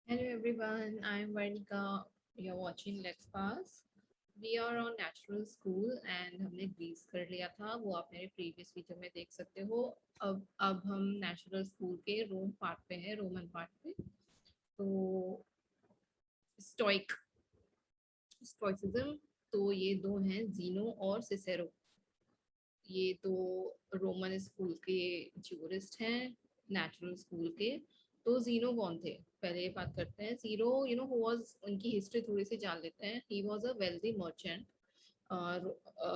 Hello everyone, I am Varnika. You're watching Let's Pass. We are on natural school and हमने Greece कर लिया था, वो आप मेरे प्रीवियस वीडियो में देख सकते हो। अब हम नेचुरल स्कूल के रोम पार्ट पे हैं, रोमन पार्ट पे। तो स्टोइक स्टोइसिज्म, तो ये दो हैं, जीनो और सिसेरो। ये दो रोमन स्कूल के ज्यूरिस्ट हैं, नेचुरल स्कूल के। तो जीनो कौन थे, पहले ये बात करते हैं। जीरो हु वाज, उनकी हिस्ट्री थोड़ी सी जान लेते हैं। He was a wealthy merchant.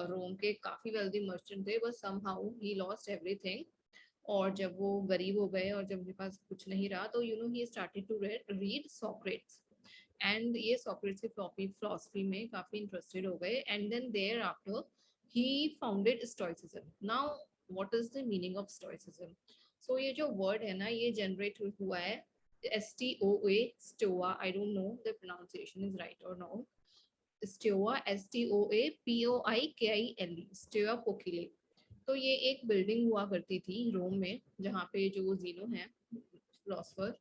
Rome के काफी वेल्दी मर्चेंट थे, but somehow he lost everything. और जब वो गरीब हो गए और जब उनके पास कुछ नहीं रहा, तो he started to read Socrates. And ये सॉक्रेट्स की फिलोसफी में काफी इंटरेस्टेड हो गए। And then thereafter he founded stoicism. Now what is the meaning of stoicism? So ये जो word है ना, ये generate हुआ है STOA, stoa, I don't know the pronunciation is right or no. stoa, STOA POIKILE, stoa पोकिले। तो ये एक बिल्डिंग हुआ करती थी रोम में, जहाँ पे जो जीनो है फिलोसफर,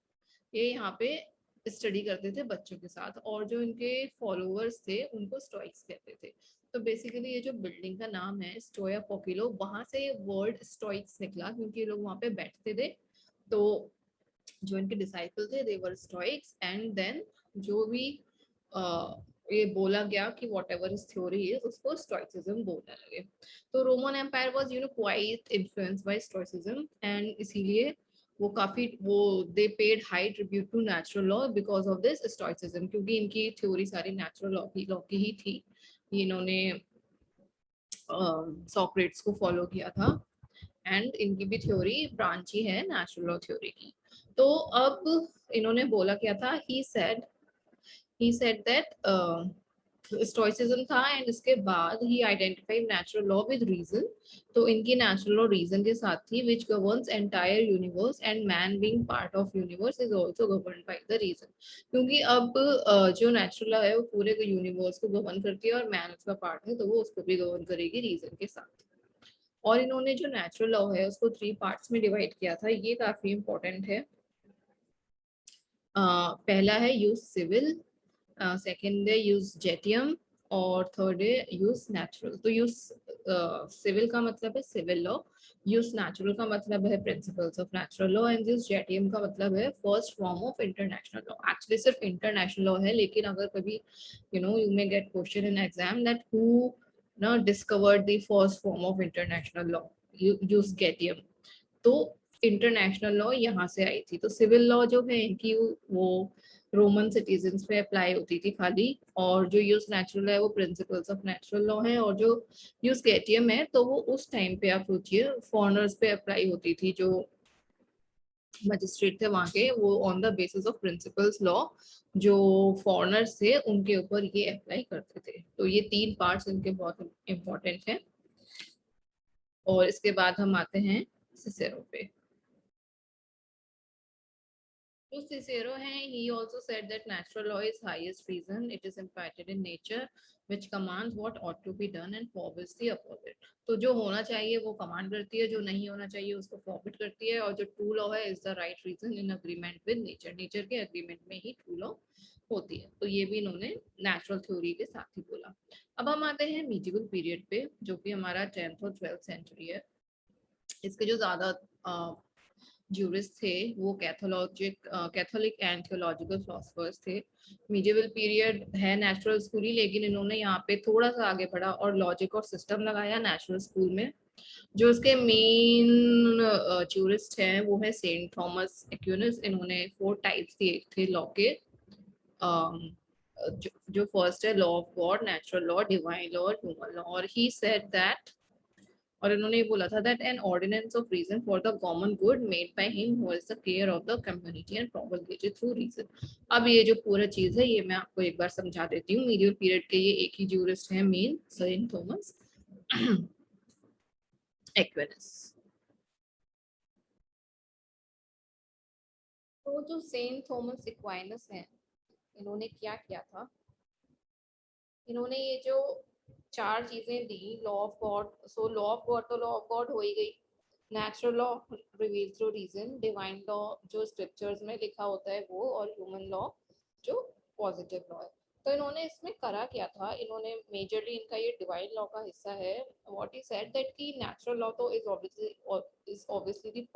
ये यहाँ पे स्टडी करते थे बच्चों के साथ, और जो इनके फॉलोअर्स थे उनको स्टोइक्स कहते थे। तो बेसिकली ये जो बिल्डिंग का नाम है स्टोया पोकिलो, वहां से वर्ड स्टोइक्स निकला, क्योंकि ये लोग वहां पे बैठते थे। तो जो इनके डिसाइपल थे दे वर स्टोइक्स। एंड देन जो भी ये बोला गया कि वॉट एवर इज थ्योरी है, उसको स्टोइसिज्म बोलने लगे। तो Roman empire was quite influenced by stoicism, and इसीलिए वो they paid high tribute to natural law because of this stoicism, क्योंकि इनकी थ्योरी सारी नेचुरल लॉ की ही थी। इन्होंने सॉक्रेट्स को फॉलो किया था, एंड इनकी भी थ्योरी ब्रांच ही है नेचुरल लॉ थ्योरी की। तो अब इन्होंने बोला क्या था, ही सेड दैट स्टोइसिज्म था, एंड इसके बाद he identified natural law with reason. तो इनकी नेचुरल लॉ रीजन के साथ थी, which governs entire universe, and man being part of universe is also governed by the reason. क्योंकि अब जो नेचुरल लॉ है वो पूरे यूनिवर्स को गवर्न करती है, और मैन उसका पार्ट है, तो वो उसको भी गवर्न करेगी रीजन के साथ। और इन्होंने जो नेचुरल लॉ है उसको 3 पार्ट्स में डिवाइड किया था, ये काफी इंपॉर्टेंट है। पहला है यूज सिविल, सेकंड है यूज जेटियम, और थर्ड है यूज नेचुरल। तो यूज सिविल का मतलब है सिविल लॉ, यूज नेचुरल का मतलब है principles of natural law, and jus gentium का मतलब है first form of international law. Actually सिर्फ इंटरनेशनल लॉ है, लेकिन अगर कभी you may get question in exam that who ना discovered the first form of international law, jus gentium. तो इंटरनेशनल लॉ यहाँ से आई थी। तो सिविल लॉ जो है इनकी वो रोमन सिटीजन्स पे अप्लाई होती थी खाली, और जो यूज नेचुरल है वो प्रिंसिपल्स ऑफ नेचुरल लॉ है, और जो यूज केटीएम है तो वो उस टाइम पे आप सोचिए फॉरनर्स पे अप्लाई होती थी। जो मजिस्ट्रेट थे वहाँ के, वो on the basis of principles law जो फॉरनर्स थे उनके ऊपर ये अप्लाई करते थे। तो ये 3 पार्ट्स इनके बहुत इंपॉर्टेंट हैं। और इसके बाद हम आते हैं सिसेरो पे। To Cicero, he also said that natural law is highest reason. It is imparted in nature, which commands what ought to be done and forbids the opposite. तो जो होना चाहिए वो कमांड करती है, जो नहीं होना चाहिए उसको फॉरबिड करती है, और जो ट्रू लॉ है is the right reason in agreement with nature. Nature के अग्रीमेंट में ही ट्रू लॉ होती है। तो ये भी इन्होंने नेचुरल थ्योरी के साथ ही बोला। अब हम आते हैं मीडिवल पीरियड पे, जो कि हमारा 10th और 12th सेंचुरी है। इसके जो ज्यादा ज्यूरिस्ट थे वो कैथोलिक एंड थियोलॉजिकल फिलोसफर्स थे। मिडिवल पीरियड है नेचुरल स्कूल ही, लेकिन इन्होंने यहाँ पे थोड़ा सा आगे बढ़ा और लॉजिक और सिस्टम लगाया नेचुरल स्कूल में। जो इसके मेन ज्यूरिस्ट हैं वो है सेंट थॉमस एक्विनस। इन्होंने 4 टाइप्स दिए थे लॉ के। जो फर्स्ट है law of God, natural law, divine law, human law. और ही सेड दैट, और इन्होंने ये बोला था that an ordinance of reason for the common good made by him who is the care of the community and propagated through reason. अब ये जो पूरा चीज है ये मैं आपको एक बार समझा देती हूँ। मीडियल पीरियड के ये एक ही ज्यूरिस्ट है मेन, सेंट थॉमस एक्विनस। तो जो सेंट थॉमस एक्वाइनस है, इन्होंने क्या किया था, इन्होंने ये जो 4 चीजें दी, law of God, so law of God तो लॉ ऑफ गॉड हो ही गई। Natural law reveal through reason, divine law जो स्क्रिप्चर्स में लिखा होता है वो, और ह्यूमन लॉ जो पॉजिटिव लॉ है। तो इन्होंने इसमें करा क्या था, इन्होंने मेजरली इनका ये डिवाइन लॉ का हिस्सा है। व्हाट ही सेड दैट कि नेचुरल लॉ तो इज ऑब्वियसली द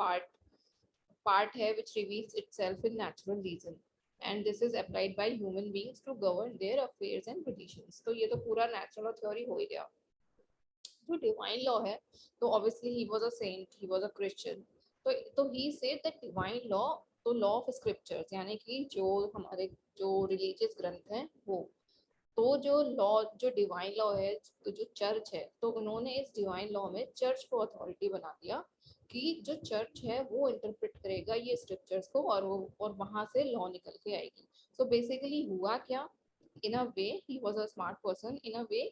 पार्ट है which reveals itself in natural reason, and this is applied by human beings to govern their affairs and relations। तो ये तो पूरा नेचुरल थ्योरी हो ही गया। जो डिवाइन लॉ है, तो obviously he was a saint, he was a Christian. तो he said that divine law, तो लॉ ऑफ स्क्रिप्चर्स यानी कि जो हमारे जो रिलीजियस ग्रंथ हैं वो, तो जो लॉ, जो डिवाइन लॉ है, तो जो चर्च है, तो उन्होंने इस डिवाइन लॉ में चर्च को अथॉरिटी बना दिया कि जो चर्च है वो इंटरप्रेट करेगा ये स्क्रिप्चर्स को, और वहां से लॉ निकल के आएगी। सो बेसिकली हुआ क्या, in a way he was a smart person, in a way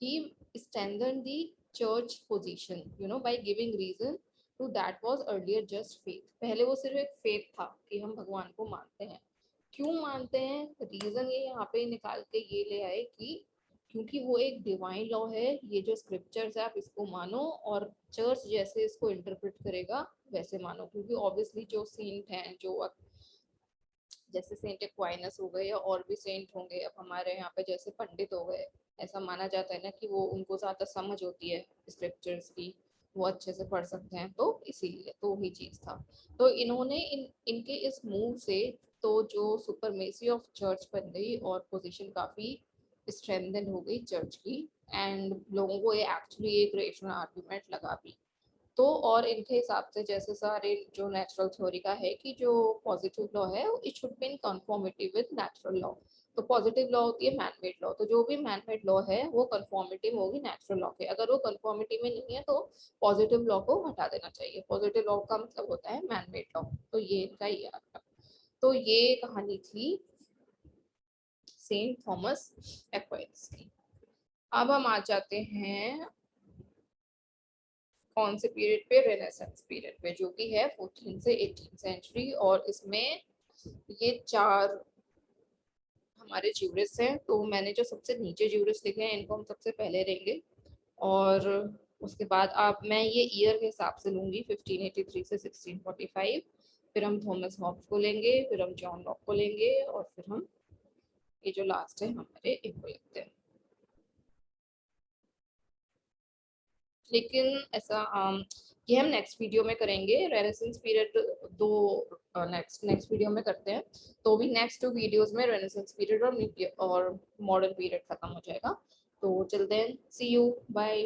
he strengthened the church position, by giving reason to that was earlier just faith। पहले वो सिर्फ एक फेथ था कि हम भगवान को मानते हैं। क्यों मानते हैं, रीजन ये यहाँ पे निकाल के ये ले आए कि क्योंकि वो एक डिवाइन लॉ है, ये जो स्क्रिप्चर्स है आप इसको मानो, और चर्च जैसे इसको इंटरप्रेट करेगा वैसे मानो। क्योंकि ऑब्वियसली जो सेंट हैं, जो जैसे सेंट एक्वाइनस हो गए या और भी सेंट होंगे, अब हमारे यहाँ पे जैसे पंडित हो गए, ऐसा माना जाता है ना कि वो उनको ज्यादा समझ होती है स्क्रिप्चर्स की, वो अच्छे से पढ़ सकते हैं, तो इसीलिए तो वही चीज था। तो इन्होंने इनके इस मूव से तो जो सुपरमेसी ऑफ चर्च बन गई और पोजीशन काफी स्ट्रेंथन हो गई चर्च की, एंड लोगों को ये एक्चुअली एक रेशनल आर्गुमेंट लगा भी। तो और इनके हिसाब से जैसे सारे जो नेचुरल थ्योरी का है कि जो पॉजिटिव लॉ है it should be in conformity with natural law. तो पॉजिटिव लॉ होती है मैनमेड लॉ, तो जो भी मैनमेड लॉ है वो कंफॉर्मिटी में होगी नेचुरल लॉ के। अगर वो कंफॉर्मिटी में नहीं है तो पॉजिटिव लॉ को हटा देना चाहिए। पॉजिटिव लॉ का मतलब होता है मैनमेड लॉ। तो ये इनका ही है। तो ये कहानी थी सेंट थॉमस एक्वाइनस की। अब हम आ जाते हैं कौन से पीरियड पे, रेनेसांस पीरियड पे, जो कि है 14 से 18 सेंचुरी। और इसमें ये चार हमारे ज्यूरिस्ट हैं, तो मैंने जो सबसे नीचे ज्यूरिस्ट लिखे हैं इनको हम सबसे पहले लेंगे, और उसके बाद आप मैं ये ईयर के हिसाब से लूंगी 1583 से 1645। फिर हम थॉमस हॉब्स को लेंगे, फिर हम जॉन लॉक को लेंगे, और फिर हम ये जो लास्ट है हमारे इनको लेते हैं। लेकिन ऐसा ये हम नेक्स्ट वीडियो में करेंगे। रेनेसेंस पीरियड दो नेक्स्ट वीडियो में करते हैं, तो भी नेक्स्ट 2 वीडियोस में रेनेसेंस पीरियड और मॉडर्न पीरियड खत्म हो जाएगा। तो चलते हैं, सी यू, बाय।